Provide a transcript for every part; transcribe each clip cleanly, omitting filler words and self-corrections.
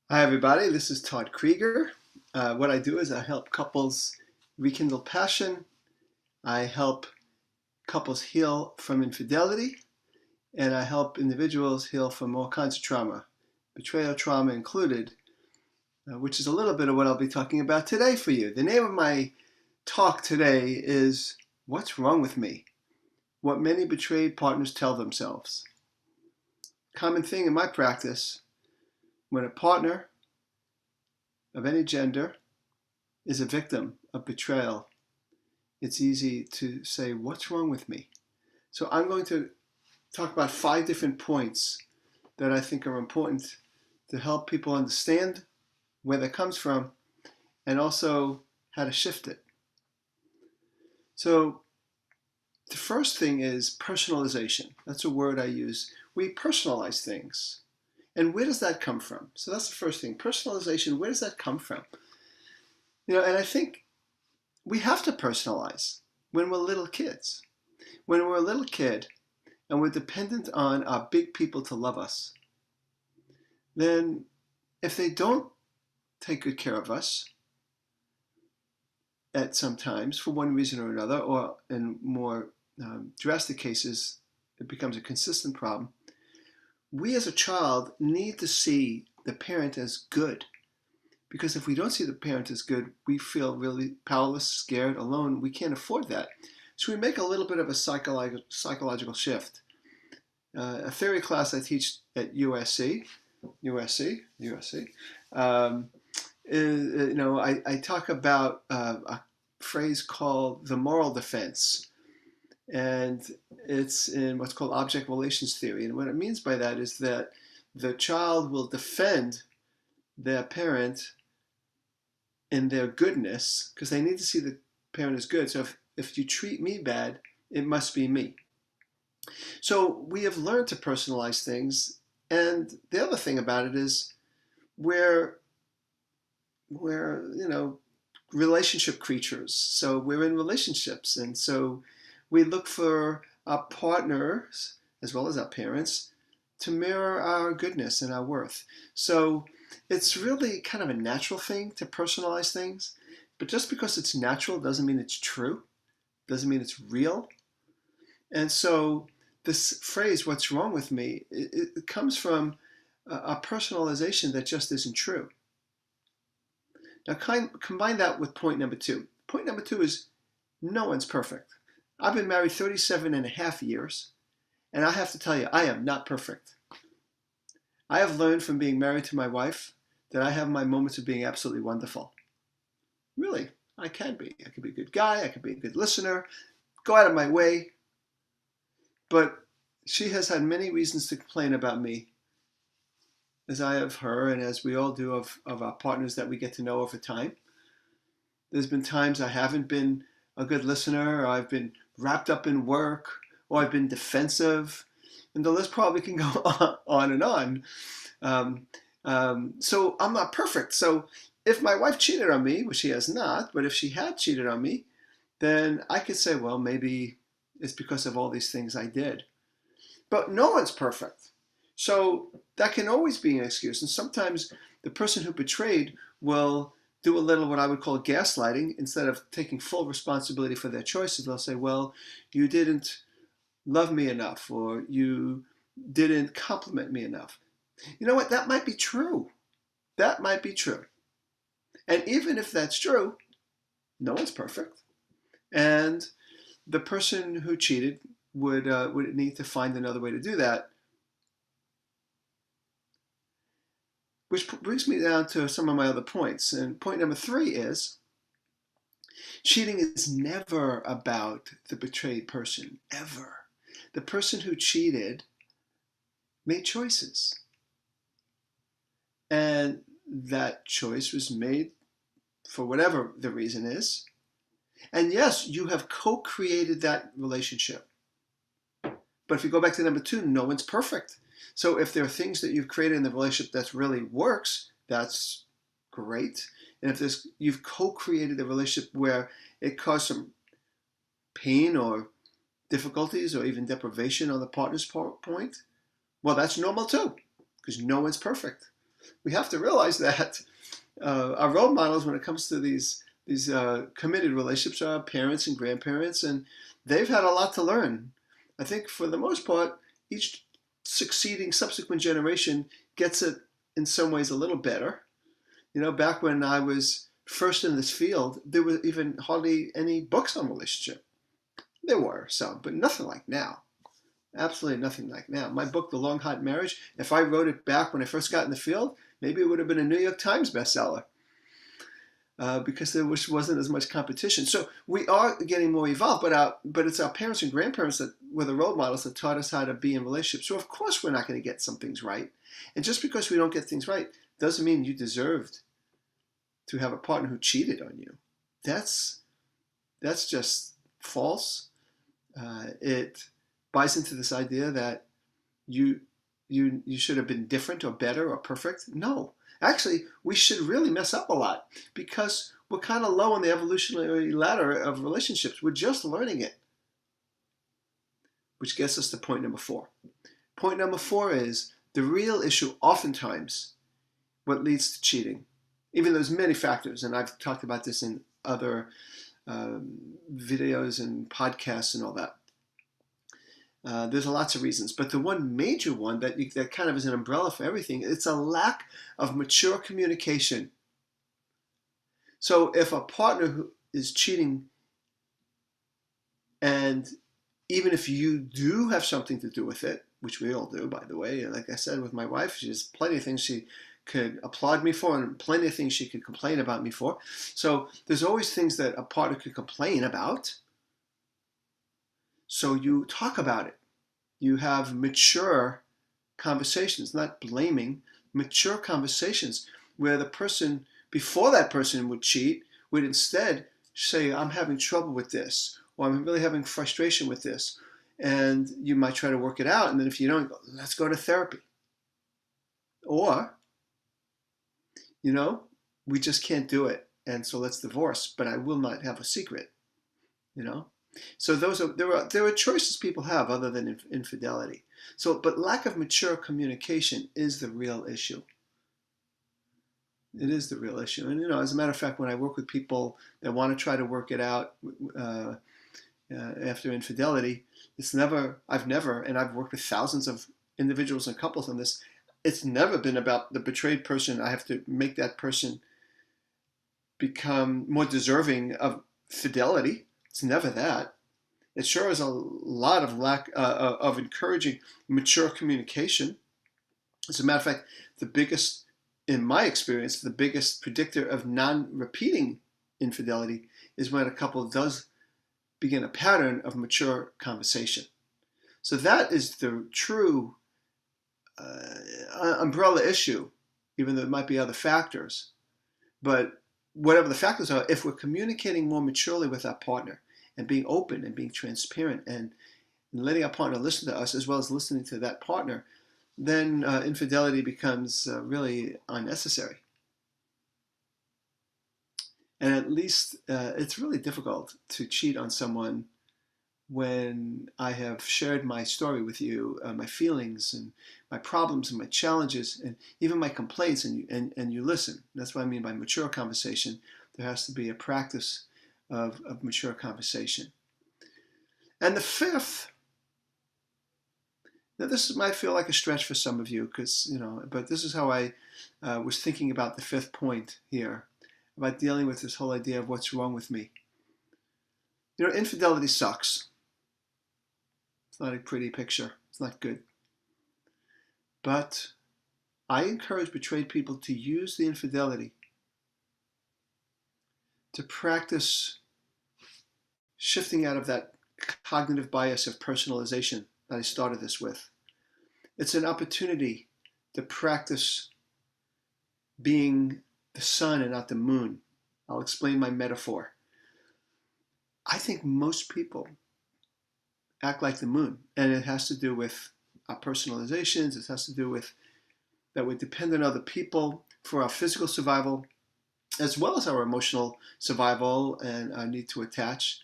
Hi, everybody. This is Todd Creager. What I do is I help couples rekindle passion. I help couples heal from infidelity, and I help individuals heal from all kinds of trauma, betrayal trauma included, which is a little bit of what I'll be talking about today for you. The name of my talk today is What's Wrong with Me? What Many Betrayed Partners Tell Themselves. Common thing in my practice, when a partner of any gender is a victim of betrayal, it's easy to say, what's wrong with me? So I'm going to talk about 5 different points that I think are important to help people understand where that comes from and also how to shift it. So the first thing is personalization. That's a word I use. We personalize things. And where does that come from? So that's the first thing. Personalization, where does that come from? And I think we have to personalize when we're little kids. When we're a little kid and we're dependent on our big people to love us, then if they don't take good care of us at some times for one reason or another, or in more drastic cases, it becomes a consistent problem, we as a child need to see the parent as good. Because if we don't see the parent as good, we feel really powerless, scared, alone. We can't afford that. So we make a little bit of a psychological shift. A theory class I teach at USC, I talk about a phrase called the moral defense. And it's in what's called object relations theory. And what it means by that is that the child will defend their parent in their goodness because they need to see the parent as good. So if you treat me bad, it must be me. So we have learned to personalize things. And the other thing about it is we're relationship creatures. So we're in relationships. And so we look for our partners, as well as our parents, to mirror our goodness and our worth. So it's really kind of a natural thing to personalize things. But just because it's natural doesn't mean it's true, doesn't mean it's real. And so this phrase, what's wrong with me, it comes from a personalization that just isn't true. Now combine that with point number 2. Point number 2 is no one's perfect. I've been married 37 and a half years, and I have to tell you, I am not perfect. I have learned from being married to my wife that I have my moments of being absolutely wonderful. Really, I can be. I can be a good guy, I can be a good listener, go out of my way, but she has had many reasons to complain about me, as I have her, and as we all do of our partners that we get to know over time. There's been times I haven't been a good listener, or I've been wrapped up in work, or I've been defensive, and the list probably can go on and on. So I'm not perfect. So if my wife cheated on me, which she has not, but if she had cheated on me, then I could say, well, maybe it's because of all these things I did. But no one's perfect. So that can always be an excuse. And sometimes the person who betrayed will do a little what I would call gaslighting. Instead of taking full responsibility for their choices, they'll say, well, you didn't love me enough, or you didn't compliment me enough. You know what? That might be true. That might be true. And even if that's true, no one's perfect. And the person who cheated would need to find another way to do that. Which brings me down to some of my other points. And point number 3 is cheating is never about the betrayed person, ever. The person who cheated made choices. And that choice was made for whatever the reason is. And yes, you have co-created that relationship. But if you go back to number 2, no one's perfect. So if there are things that you've created in the relationship that really works, that's great. And if you've co-created a relationship where it caused some pain or difficulties or even deprivation on the partner's point, well, that's normal too, because no one's perfect. We have to realize that our role models when it comes to these committed relationships are our parents and grandparents, and they've had a lot to learn. I think for the most part, each succeeding subsequent generation gets it in some ways a little better. You know, back when I was first in this field, there was even hardly any books on relationship. There were some, but nothing like now. Absolutely nothing like now. My book, The Long Hot Marriage, if I wrote it back when I first got in the field, maybe it would have been a New York Times bestseller. Because there wasn't as much competition. So we are getting more evolved, but it's our parents and grandparents that were the role models that taught us how to be in relationships. So of course we're not going to get some things right. And just because we don't get things right doesn't mean you deserved to have a partner who cheated on you. That's just false. It buys into this idea that you should have been different or better or perfect. No. Actually, we should really mess up a lot because we're kind of low on the evolutionary ladder of relationships. We're just learning it. Which gets us to point number 4. Point number 4 is the real issue oftentimes what leads to cheating. Even though there's many factors, and I've talked about this in other videos and podcasts and all that. There's lots of reasons, but the one major one that kind of is an umbrella for everything, it's a lack of mature communication. So if a partner who is cheating, and even if you do have something to do with it, which we all do, by the way, like I said with my wife, she has plenty of things she could applaud me for and plenty of things she could complain about me for. So there's always things that a partner could complain about. So you talk about it. You have mature conversations, not blaming, mature conversations where the person, before that person would cheat, would instead say, I'm having trouble with this, or I'm really having frustration with this. And you might try to work it out. And then if you don't, let's go to therapy. Or, you know, we just can't do it. And so let's divorce, but I will not have a secret, you know. So there are choices people have other than infidelity. So, but lack of mature communication is the real issue. It is the real issue. And, you know, as a matter of fact, when I work with people that want to try to work it out after infidelity, I've worked with thousands of individuals and couples on this. It's never been about the betrayed person. I have to make that person become more deserving of fidelity. It's never that. It sure is a lot of lack of encouraging mature communication. As a matter of fact, in my experience, the biggest predictor of non-repeating infidelity is when a couple does begin a pattern of mature conversation. So that is the true umbrella issue, even though there might be other factors. But whatever the factors are, if we're communicating more maturely with our partner and being open and being transparent and letting our partner listen to us as well as listening to that partner, then infidelity becomes really unnecessary. And at least it's really difficult to cheat on someone when I have shared my story with you, my feelings and my problems and my challenges and even my complaints, and you listen. That's what I mean by mature conversation. There has to be a practice of mature conversation. And the fifth, now this might feel like a stretch for some of you, because, you know, but this is how I was thinking about the fifth point here, about dealing with this whole idea of what's wrong with me. You know, infidelity sucks. It's not a pretty picture. It's not good. But I encourage betrayed people to use the infidelity to practice shifting out of that cognitive bias of personalization that I started this with. It's an opportunity to practice being the sun and not the moon. I'll explain my metaphor. I think most people act like the moon, and it has to do with our personalizations. It has to do with that we depend on other people for our physical survival, as well as our emotional survival and our need to attach.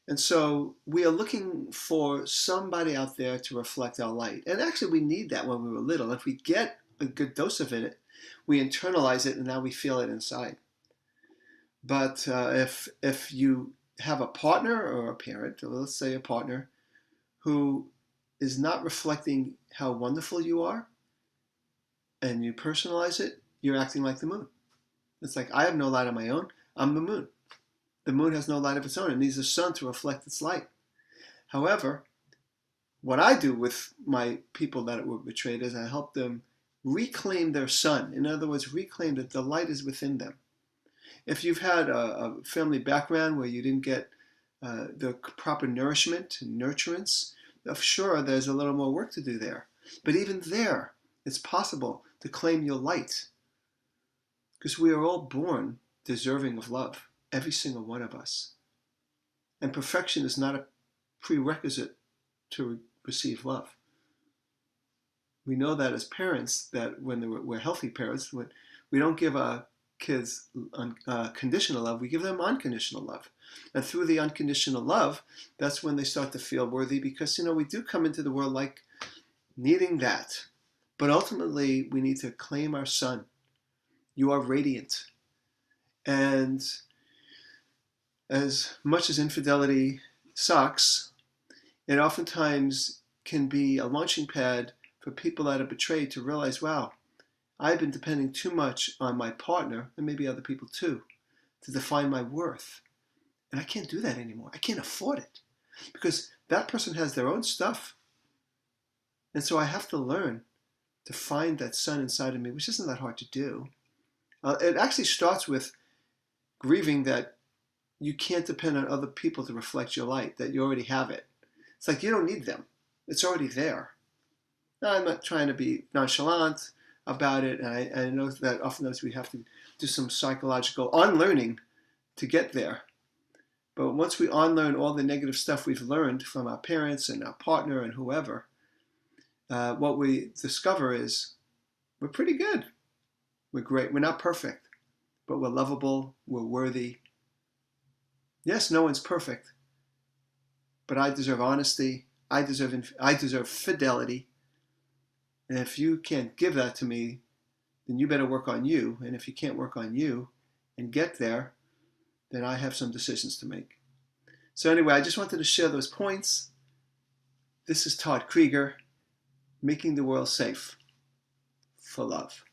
And so we are looking for somebody out there to reflect our light. And actually we need that when we were little. If we get a good dose of it, We internalize it and now we feel it inside. But if you have a partner or a parent, or let's say a partner, who is not reflecting how wonderful you are, and you personalize it, you're acting like the moon. It's like, I have no light on my own. I'm the moon. The moon has no light of its own. It needs the sun to reflect its light. However, what I do with my people that were betrayed is I help them reclaim their sun. In other words, reclaim that the light is within them. If you've had a family background where you didn't get the proper nourishment and nurturance, sure, there's a little more work to do there. But even there, it's possible to claim your light. Because we are all born deserving of love, every single one of us. And perfection is not a prerequisite to receive love. We know that as parents, that when we're healthy parents, when we don't give our kids conditional love, we give them unconditional love. And through the unconditional love, that's when they start to feel worthy, because, we do come into the world like needing that. But ultimately, we need to claim our sun. You are radiant. And as much as infidelity sucks, it oftentimes can be a launching pad for people that are betrayed to realize, wow, I've been depending too much on my partner, and maybe other people too, to define my worth. And I can't do that anymore. I can't afford it, because that person has their own stuff. And so I have to learn to find that sun inside of me, which isn't that hard to do. It actually starts with grieving that you can't depend on other people to reflect your light, that you already have it. It's like you don't need them. It's already there. Now, I'm not trying to be nonchalant about it, and I know that oftentimes we have to do some psychological unlearning to get there. But once we unlearn all the negative stuff we've learned from our parents and our partner and whoever, what we discover is we're pretty good. We're great. We're not perfect, but we're lovable. We're worthy. Yes, no one's perfect, but I deserve honesty. I deserve fidelity. And if you can't give that to me, then you better work on you. And if you can't work on you and get there, then I have some decisions to make. So anyway, I just wanted to share those points. This is Todd Creager, making the world safe for love.